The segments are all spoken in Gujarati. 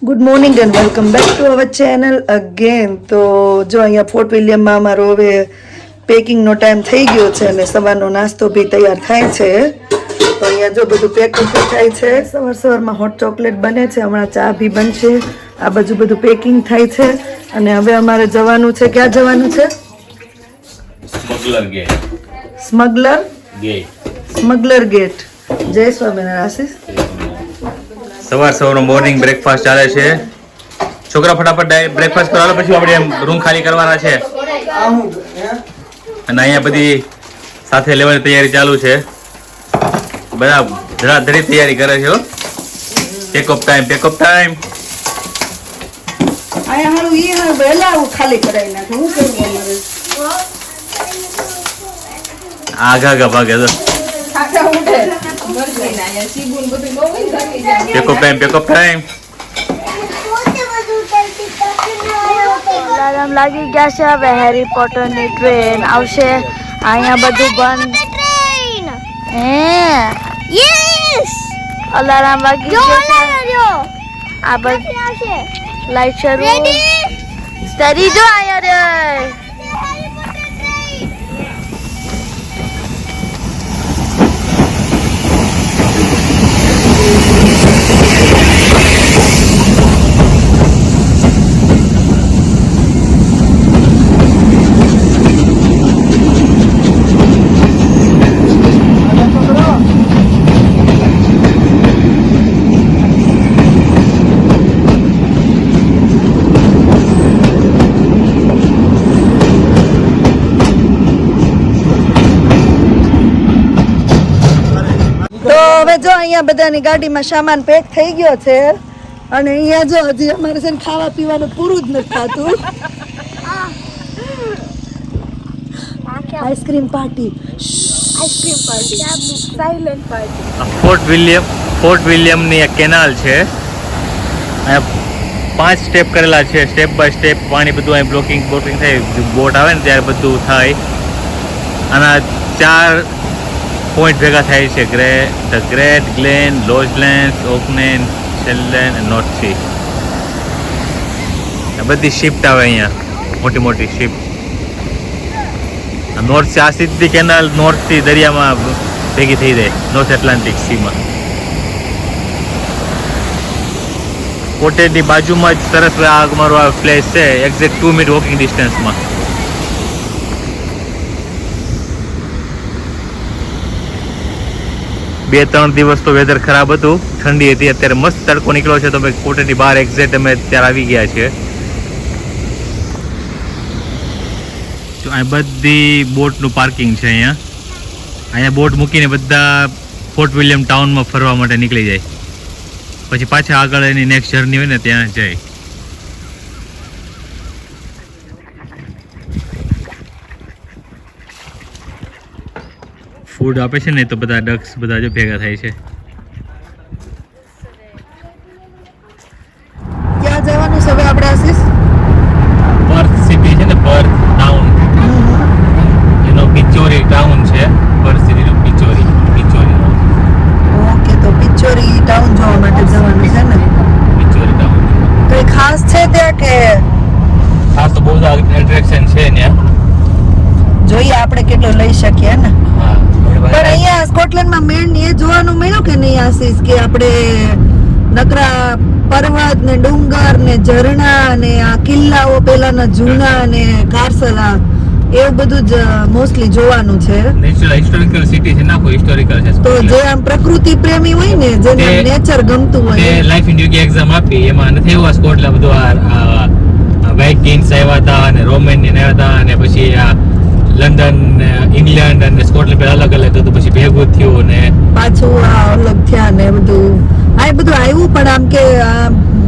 Good morning and welcome back to our channel again. તો જો અહીંયા ફોર્ટ વિલિયમમાં અમારો હવે પેકિંગનો ટાઈમ થઈ ગયો છે અને સવારનો નાસ્તો બી તૈયાર થાય છે. તો અહીંયા જો બધું પેકિંગ થાય છે. સવારમાં હોટ ચોકલેટ બને છે, હમણાં ચા બી બનશે. આ બાજુ બધું પેકિંગ થાય છે અને હવે અમારે જવાનું છે. ક્યાં જવાનું છે? Smuggler gate. જય સ્વામિનારાયણ. આશીષ, સવારનો મોર્નિંગ બ્રેકફાસ્ટ ચાલે છે. છોકરા ફટાફટ બ્રેકફાસ્ટ કરાવે પછી આપણે રૂમ ખાલી કરવાના છે અને અહીંયા બધી સાથે લેવાની તૈયારી ચાલુ છે. બધા ધડાધડી તૈયારી કરે છે. Pack up time. અહીંયા હારું ઈ હારું વહેલા ખાલી કરાવી નાખે. હું કરું અમારે આગા ભાગે તો પેકઅપ ટાઈમ. અલાર્મ લાગી ગયા છે. હવે હેરી પોટરની ટ્રેન આવશે. અહીંયા બધું બંધ. અલાર્મ વાગી ગયો છે. આ બધું લાઈટ શરૂ. સ્ટડી જો અહીંયા રે. જો અહીંયા બધાની ગાડીમાં સામાન પેક થઈ ગયો છે અને અહીંયા જો હજી અમારે છે ને ખાવા પીવાનું પૂરું જ નથી થતું. Ice cream party. Silent party. Fort વિલિયમની એક કેનાલ છે. અહીંયા 5 સ્ટેપ કરેલા છે. સ્ટેપ બાય સ્ટેપ પાણી બધું અહીં બ્લોકિંગ થાય. બોટ આવે ને ત્યારે બધું થાય. આના 4 પોઈન્ટ ભેગા થાય છે. ધ ગ્રેટ ગ્લેન, લોજલેન્ડ, ઓકનેન, શેલ્લેન, નોર્થ સી. આ બધી શિફ્ટ આવે અહીંયા, મોટી શિફ્ટ. નોર્થ સી, આ સીધી કેનાલ નોર્થ સી દરિયામાં ભેગી થઈ જાય, નોર્થ એટલાન્ટિક સીમાં. કોટેજની બાજુમાં જ સરસ અમારો આ પ્લેસ છે, એક્ઝેક્ટ 2 મિનિટ વોકિંગ ડિસ્ટન્સમાં. બે 3 દિવસ તો વેધર ખરાબ હતું, ઠંડી હતી. અત્યારે મસ્ત તડકો નીકળ્યો છે. તો અમે કોટેજની બહાર એક્ઝેક્ટ અમે અત્યારે આવી ગયા છીએ. તો આ બધી બોટનું પાર્કિંગ છે. અહીંયા બોટ મૂકીને બધા ફોર્ટ વિલિયમ ટાઉનમાં ફરવા માટે નીકળી જાય. પછી પાછા આગળ એની નેક્સ્ટ જર્ની હોય ને ત્યાં જાય. ફૂડ આપે છે ને તો બધા ડક્સ બધા જો ભેગા થાય છે. ક્યાં જવાનું છે હવે આપણે આશીષ? પર્થ સિટી છે ને, પર્થ ટાઉન. એનો પિચોરી ટાઉન છે. પર્થ સિટીનો પિચોરી. ઓકે, તો પિચોરી ટાઉન જોવા માટે જવાનું છે ને? પિચોરી ટાઉન કઈ ખાસ છે ત્યાં કે? ખાસ તો બહુ બધા એટ્રેક્શન છે ત્યાં. જોઈએ આપણે કેટલો લઈ શકીએ ને. હા, પણ અહીંયા સ્કોટલેન્ડમાં મેન એ જોવાનું મળ્યું કે નહીં આશીષ, કે આપણે નકરા પર્વત ને ડુંગર ને ઝરણા ને આ કિલ્લાઓ પેલાના જૂના ને કારસલા એવું બધું જ મોસ્ટલી જોવાનું છે. હિસ્ટોરિકલ સિટી છે. નાખો હિસ્ટોરિકલ છે. તો જે આમ પ્રકૃતિ પ્રેમી હોય ને, જેને નેચર ગમતું હોય, લાઈફ ઇન યુકે એક્ઝામ આપી એમાં નથી એવું સ્કોટલેન્ડ બધું આ વાઇકિંગ્સ આવ્યા હતા અને રોમેનિયન આવ્યા હતા અને પછી આ લંડન, ઇંગ્લેન્ડ અને સ્કોટલેન્ડ પેલા અલગ હતું, પછી ભેગું થયું ને પાછું આ અલગ થયા ને બધું. આ બધું આવ્યું પણ આમ કે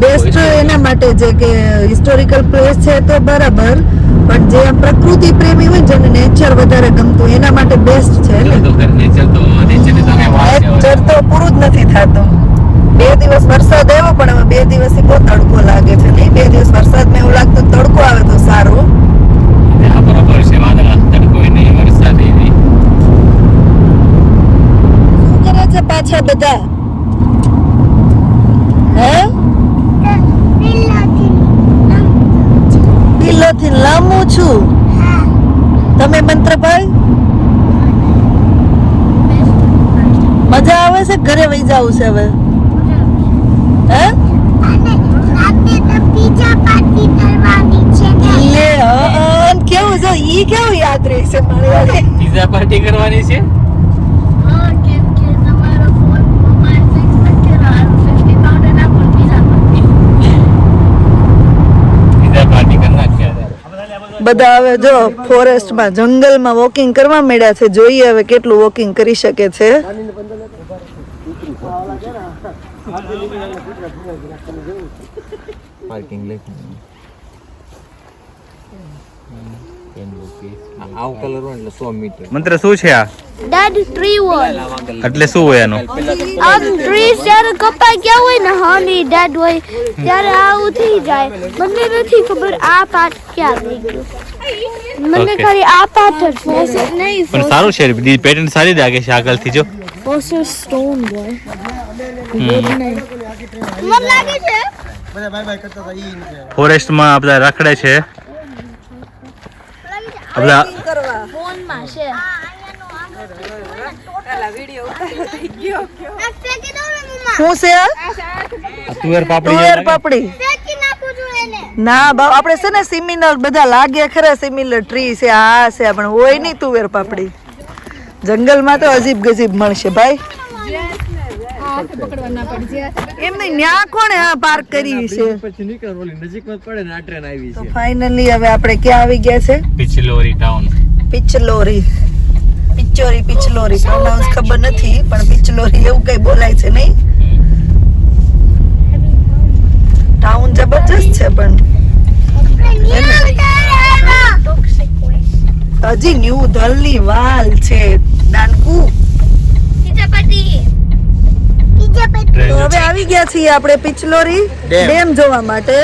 બેસ્ટ એના માટે છે કે હિસ્ટોરિકલ પ્લેસ છે તો બરાબર, પણ જે આમ પ્રકૃતિ પ્રેમી હોય, જેને નેચર વધારે ગમતું, એના માટે બેસ્ટ છે ને. નેચર તો પૂરું જ નથી થતું. 2 દિવસ વરસાદ આવ્યો પણ હવે 2 દિવસથી બહુ તડકો લાગે છે. નહીં, 2 દિવસ વરસાદમાં એવું લાગતું તડકો આવે તો સારું. બરોબર છે. વાદળા, તડકો નહીં, વરસાદ નહીં. શું કરે છે પાછા બધા? હે તમારાથી લાંબુ છું. તમે મંત્રભાઈ મજા આવે છે? ઘરે વહી જાવ છે હવે? હે લે કેવું છે? ઈ કેવું યાદ રહેશે મારી વાળી? પિઝા પાર્ટી કરવાની છે. પિઝા પાર્ટી કરના છે. બધા હવે જો ફોરેસ્ટમાં જંગલમાં વોકિંગ કરવા માંડ્યા છે. જોઈએ હવે કેટલું વોકિંગ કરી શકે છે. પાર્કિંગ લે આવું કલર હોય એટલે 100 મીટર. મંત્ર શું છે આ? Dad, tree wall. એટલે શું હોય એનું? Trees જ્યારે કપાઈ ગયા હોય ને honey dead હોય ત્યારે આવું થઈ જાય. મને નથી ખબર આ પાર્ટ ક્યાં રહી ગયો. મને Okay. ખાલી આ પાર્ટ જ નહીં પણ સારું છે, પેટર્ન સારી લાગે છે આગળથી જો. ફોસર સ્ટોન બોય. મને લાગે છે ફોરેસ્ટમાં આ બધા રખડે છે. આ બધા ફોનમાં છે. શું છે આ? તુવેર પાપડી તુવેર પાપડી? ના બાપ, આપણે છે ને સિમિલર બધા લાગે ખરા, સિમિલર ટ્રી છે આ છે, પણ હોય નહીં તુવેર પાપડી. જંગલમાં તો અજીબ ગજીબ મળશે ભાઈ. એમ નહીં, ન્યા કોણે આ પાર્ક કરી છે? પછી નીકળ ઓલી નજીકમાં જ પડે ને આ ટ્રેન આવી તો છે. ફાઇનલી હવે આપણે ક્યાં આવી ગયા છે? પિછલોરી ટાઉન. પિચલોરી. પિચલોરી પ્રોનાઉન્સ ખબર નથી, પણ પિચલોરી એવું કઈ બોલાય છે નહીં. ટાઉન જબરજસ્ત છે પણ હજી ન્યુ ધલની વાલ છે. નાનકુ તો હવે આવી ગયા છીએ આપણે પિચલોરી ડેમ જોવા માટે.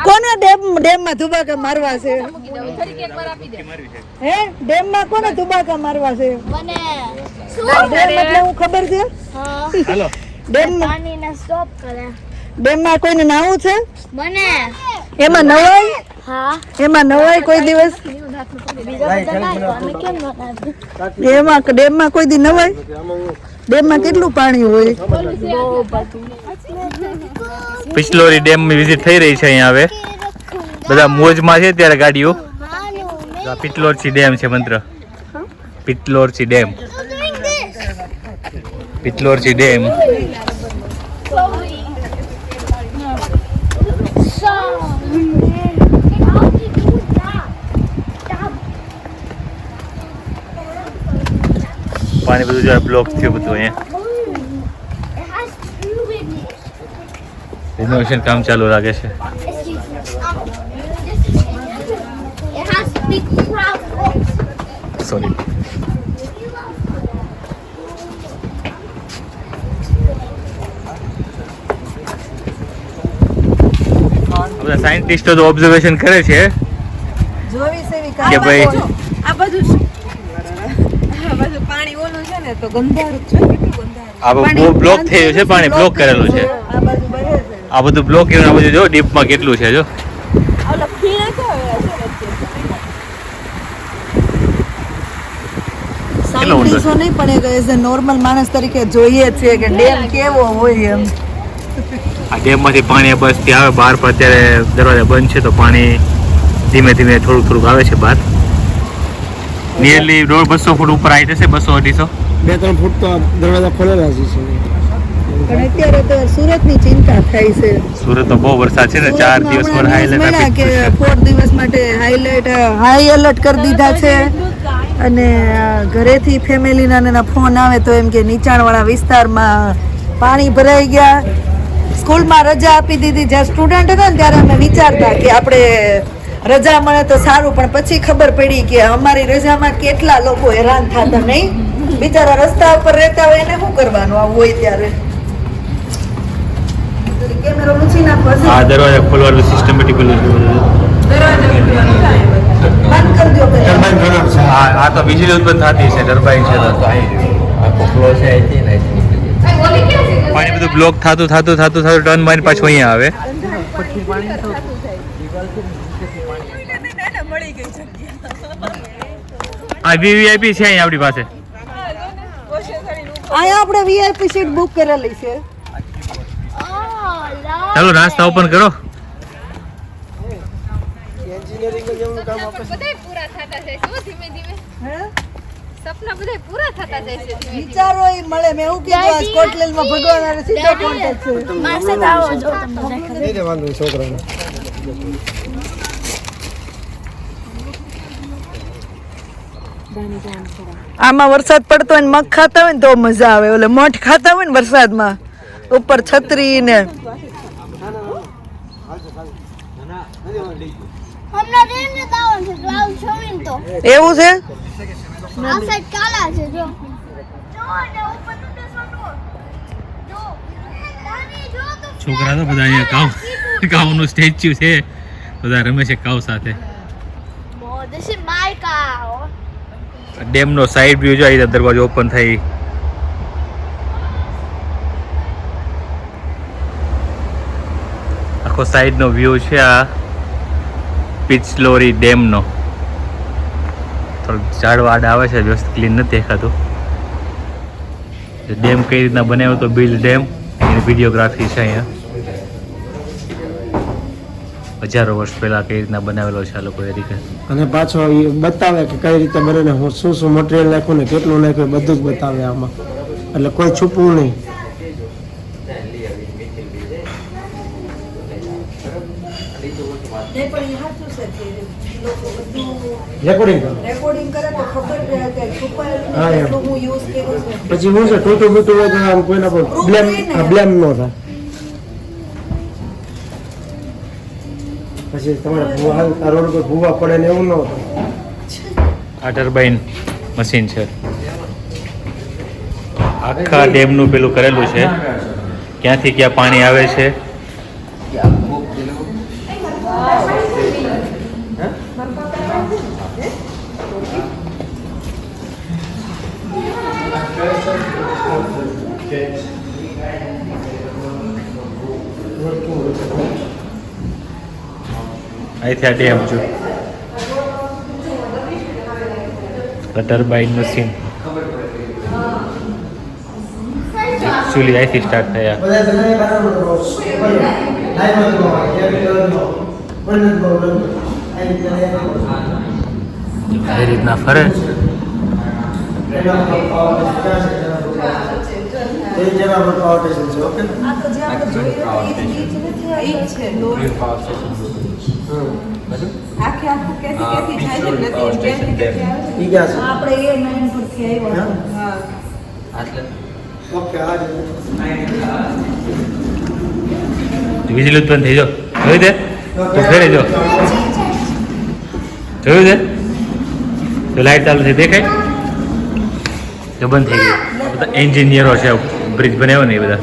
કોને ડેમ માં ધુબાકા મારવા છે? હે ડેમ માં કોને ધુબાકા મારવા છે? મને ડેમ એટલે હું ખબર છે? હાલો. ડેમ પાણીને સ્ટોપ કરે. માં કોઈને નાવું છે? મને એમાં નવાય? હા એમાં નવાય કોઈ દિવસ? બીજા બધા ના અમે કેમ નહોતા? એમાં ડેમ માં કોઈ દી નવાય? ડેમ માં કેટલું પાણી હોય? પિછલોરી ડેમ ની વિઝિટ થઈ રહી છે. અહીંયા હવે બધા મોજમાં છે ત્યારે ગાડીઓ. આ પિછલોરચી ડેમ છે મંત્ર. પિછલોરચી ડેમ. પિછલોરચી ડેમ. પાણી બધું જો બ્લોક થયું બધું અહીંયા. રિનોવેશન કામ ચાલુ લાગે છે. સોરી. બધા સાયન્ટિસ્ટો તો ઓબ્ઝર્વેશન કરે છે જોવી છે એવી કે ભાઈ આ બધું પાણી ઓલું છે ને તો ગંધારું છે. કેટલું ગંધારું. આ બહુ બ્લોક થયું છે, પાણી બ્લોક કરેલું છે. આ બાજુ બહે છે. આ બધું બ્લોક કર્યું, આ બધું જો ડીપમાં કેટલું છે જો. ઓલા ફીણા કેવા વેળા છે વચ્ચે. સાયન્ટિસ્ટો નહીં પણ એક એઝ અ નોર્મલ માણસ તરીકે જોઈએ છે કે ડેમ કેવો હોય એમ. આ ડેમમાંથી પાણી બસ થી આવે બહાર, પર અત્યારે દરવાજા બંધ છે તો પાણી ધીમે ધીમે થોડુંક થોડુંક આવે છે બહાર. નિયરલી 200 ફૂટ ઉપર આવી જશે, 200-250. 2-3 ફૂટ તો દરવાજા ખોલેલા જ છે. પણ અત્યારે તો સુરતની ચિંતા થાય છે. સુરતમાં બહુ વરસાદ છે ને, 4 દિવસ પર હાઈલાઇટ કે 4 દિવસ માટે હાઈ એલર્ટ કરી દીધા છે. અને ઘરેથી ફેમિલીના નાના ફોન આવે તો એમ કે નીચાણવાળા વિસ્તારમાં પાણી ભરાઈ ગયા. સ્કૂલમાં રજા આપી દીધી. જ્યાં સ્ટુડન્ટ હતા ને ત્યારે અમે વિચારતા કે આપણે રજા મળે તો સારું, પણ પછી ખબર પડી કે અમારી રજામાં કેટલા લોકો હેરાન થતા નહીં. બિચારા રસ્તા ઉપર રહેતા હોય એને શું કરવાનું આવું હોય ત્યારે. કેમેરો ઊંચી નાખો. આ દરવાજા ખોલવાનું સિસ્ટમેટિક બંધ કરજો પહેલા. આ તો વીજળી ઉત્પન્ન થતી છે, ટર્બાઇન છે તો આખો ફ્લો છે અહીંથી ને અહીંથી. પાણી બધું બ્લોક થતું ટર્ન મારીને પાછું અહીંયા આવે. આ વીવીઆઈપી છે અહીંયા આપણી પાસે. અહીંયા આપણે વીઆઈપી સીટ બુક કરેલી છે. ચાલો નાસ્તા ઓપન કરો. બધાય પૂરા થતા જાય છે ધીમે ધીમે. હે સપના બધાય પૂરા થતા જાય છે ધીમે ધીમે. વિચારો ઈ મળે. મેં એવું કીધું આ સ્કોટલેન્ડમાં ભગવાન હારે સીધો કોન્ટેક્ટ છે. માસે આવો જો તમને દેખાય. આમાં વરસાદ પડતો હોય ને મગ ખાતા હોય ને તો મજા આવે. ઓલે મઠ ખાતા હોય ને વરસાદમાં ઉપર છત્રી ને હમણાં રેન ને તાવ છે ક્લાઉડ છોવીન તો એવું છે. આ સાઈડ કાલા છે જો. જો ને ઉપર નું દેસવાનું. જો નાની જો તો છોકરા તો બધા અહીંયા કાઉનું સ્ટેચ્યુ છે. બધા રમે છે કાઉ સાથે. this is my cow. ડેમનો સાઈડ વ્યૂ જો અહીં દરવાજો ઓપન થઈ. આખો સાઈડનો વ્યૂ છે આ પિચલોરી ડેમનો. થોડુંક ઝાડવાડ આવે છે, વ્યવસ્થિત ક્લીન નથી દેખાતું. ડેમ કઈ રીતના બનાવ્યો તો બિલ ડેમ એની વિડીયોગ્રાફી છે અહીંયા. હજારો વર્ષ પહેલા કઈ રીતના બનાવેલો છે આ લોકો એ રીતે. અને પાછો એ બતાવે કે કઈ રીતે બને, હું શું શું મટીરિયલ નાખ્યું ને કેટલું નાખ્યું બધું જ બતાવે આમાં, એટલે કોઈ છુપવું નહીં. રેકોર્ડિંગ કરો રેકોર્ડિંગ કરે તો ખબર રહે કે છુપાયેલું હા, એમ. કેટલું હું યુઝ કર્યો છે. પછી હું છે ટૂટું બૂટું હોય તો આમ કોઈના પર બ્લેમ ન થાય. પછી તમારે ભૂવા રોડ પર ભૂવા પડે ને એવું ન થાય. આ ટર્બાઇન મશીન છે. આખા ડેમનું પેલું કરેલું છે, ક્યાંથી ક્યાં પાણી આવે છે. અહીંથી આ ડેમ જો ટર્બાઇન મશીન એકચ્યુઅલી અહીંથી સ્ટાર્ટ થયા. આવી રીતના ફરે. આ તો જે આપણે જોયું હતું એ જ બીચ નથી આ? ઈ જ છે લોરી. આખે આખું કેથી જાય છે નથી ક્યાંથી આવે છે. આપણે એ લાઈન પરથી આવ્યા હતા. હા વીજળી ઉત્પન્ન થઈ જો જોયું તે તો ફેરે જો જોયું તે તો લાઈટ ચાલુ થઈ દેખાય તો બંધ થઈ ગઈ. બધા એન્જિનિયરો છે, બ્રિજ બનાવ્યો ને એ બધા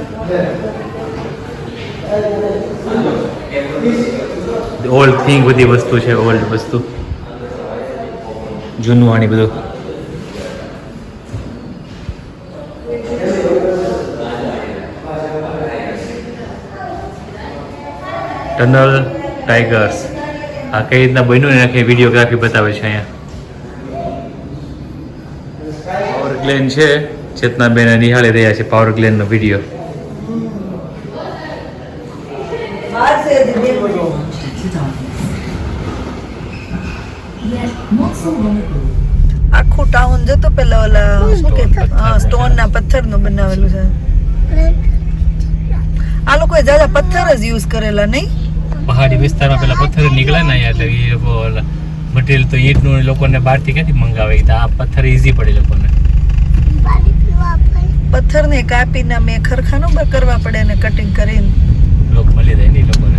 ઓલ્ડ થિંગ, બધી વસ્તુ છે ઓલ્ડ વસ્તુ, જૂનવાણી બધું. ટનલ ટાઈગર્સ આ કઈ રીતના બન્યું ને આખી વિડીયોગ્રાફી બતાવે છે અહીંયા. પાવર ગ્લેન છે, ચેતનાબેન નિહાળી રહ્યા છે પાવર ગ્લેનનો વિડીયો. બહાર છે જ ડેમ. આખું ટાઉન જતો પેલા ઓલા શું કે સ્ટોન ના પથ્થર નું બનાવેલું છે. આ લોકોએ જ્યાદા પથ્થર જ યુઝ કરેલા નહીં. પહાડી વિસ્તારમાં પેલા પથ્થર નીકળે ને અહીંયા, એટલે એ મટીરિયલ તો ઈંટનું લોકોને બહારથી ક્યાંથી મંગાવે, તો આ પથ્થર ઇઝી પડે લોકોને. પથ્થર ને કાપીને મેં ખરખાનો કરવા પડે ને કટિંગ કરીને લોક મળી જાય ને એ લોકોને.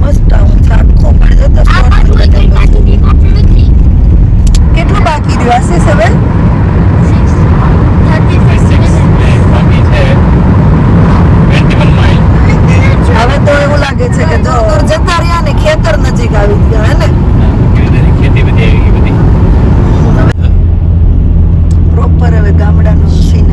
મસ્ત ટાઉન છે આખો. પણ જતો કેટલું બાકી રહ્યું હશે હવે? બાકી છે 21 માઇલ. હવે તો એવું લાગે છે કે દૂર દૂર જતા રહ્યા ને ખેતર નજીક આવી ગયા હે ને. ખેતી બધી આવી ગઈ બધી. પ્રોપર હવે ગામડાનું સીન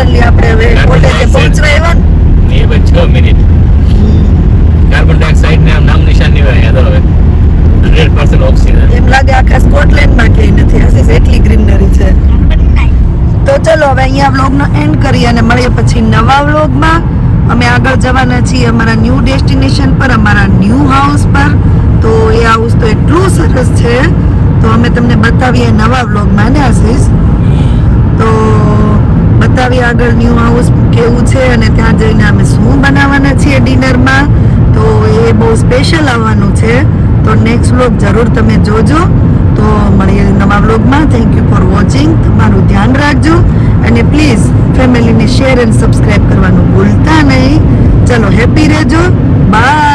નિયરલી આપણે હવે કોટેજે પહોંચવા આવ્યા ને. એ ભાઈ 6 મિનિટ કાર્બન ડાયોક્સાઇડ ને આમ નામ નિશાન નહીં હોય યાદ હવે 100% ઓક્સિજન. એમ લાગે આખા સ્કોટલેન્ડમાં ક્યાંય નથી હશે એટલી ગ્રીનરી છે. તો ચલો હવે અહીંયા વ્લોગનો એન્ડ કરીએ અને મળીએ પછી નવા વ્લોગમાં. અમે આગળ જવાના છીએ અમારા ન્યૂ ડેસ્ટિનેશન પર, અમારા ન્યૂ હાઉસ પર. તો એ હાઉસ તો એટલું સરસ છે, તો અમે તમને બતાવીએ નવા વ્લોગમાં ને આશીષ. તો બતાવીએ આગળ ન્યૂ હાઉસ કેવું છે અને ત્યાં જઈને અમે શું બનાવવાના છીએ ડિનરમાં. તો એ બહુ સ્પેશિયલ આવવાનું છે, તો નેક્સ્ટ વ્લોગ જરૂર તમે જોજો. તો મળીએ નવા વ્લોગમાં. Thank you for watching. તમારું ધ્યાન રાખજો અને પ્લીઝ ફેમિલીને શેર એન્ડ સબસ્ક્રાઈબ કરવાનું ભૂલતા નહીં. ચલો હેપી રહેજો. બાય.